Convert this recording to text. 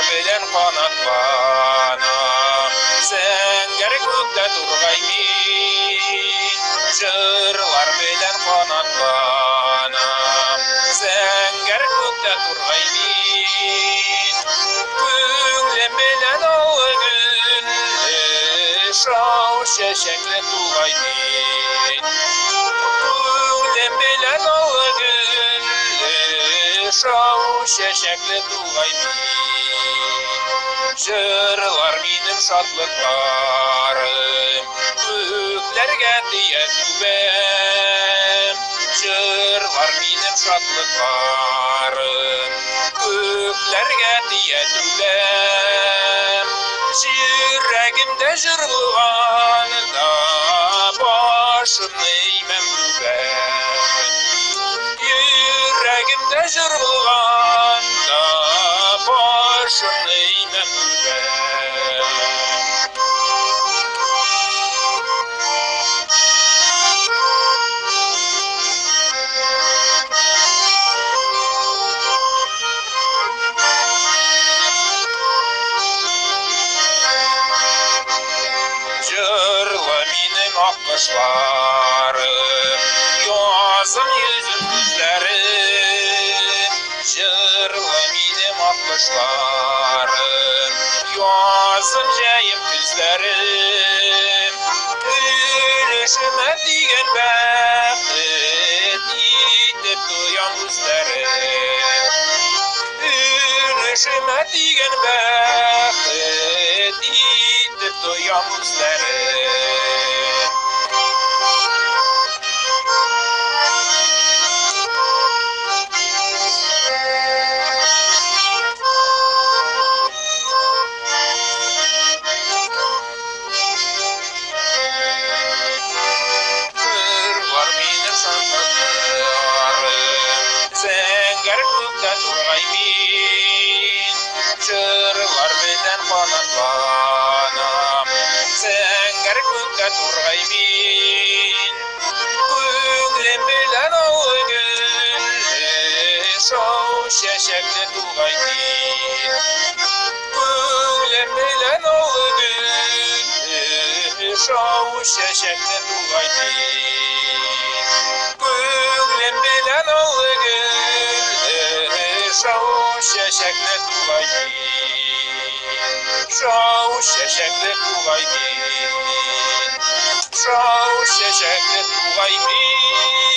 bilen kanatlanam, Зәңгәр күктә тургай мин, Җырлар белән канатланам, Зәңгәр күктә тургай мин. Күңлем белән аллы гөлле, Шау чәчәкле тугай мин. Күңлем белән аллы гөлле, Шау чәчәкле тугай мин. Җырлар минем шатлыкларым, Күкләргә тия түбәм. Җырлар минем шатлыкларым, Күкләргә тия түбәм. Йөрәгемдә җыр булганда, Башымны иәм түбән. Йөрәгемдә җыр булганда, Башымны иәм түбән. Җырлы минем ак кышларым, Язым йөзем күзләрем. Җырлы минем ак кышларым, Язым җәем күзләрем. Өлешемә тигән бәхет, Итеп тоям үзләрем. Өлешемә тигән бәхет, Итеп тоям үзләрем. Җырлар минем шатлыкларым, Зәңгәр күктә тургай мин. Җырлар белән канатланам, Зәңгәр күктә тургай мин. Күңлем белән аллы гөлле, Шау чәчәкле тугай мин. Күңлем белән аллы гөлле, Шау чәчәкле тугай мин. Күңлем белән аллы гөлле, Шау чәчәкле тугай мин. Шау чәчәкле тугай мин. Шау чәчәкле тугай мин.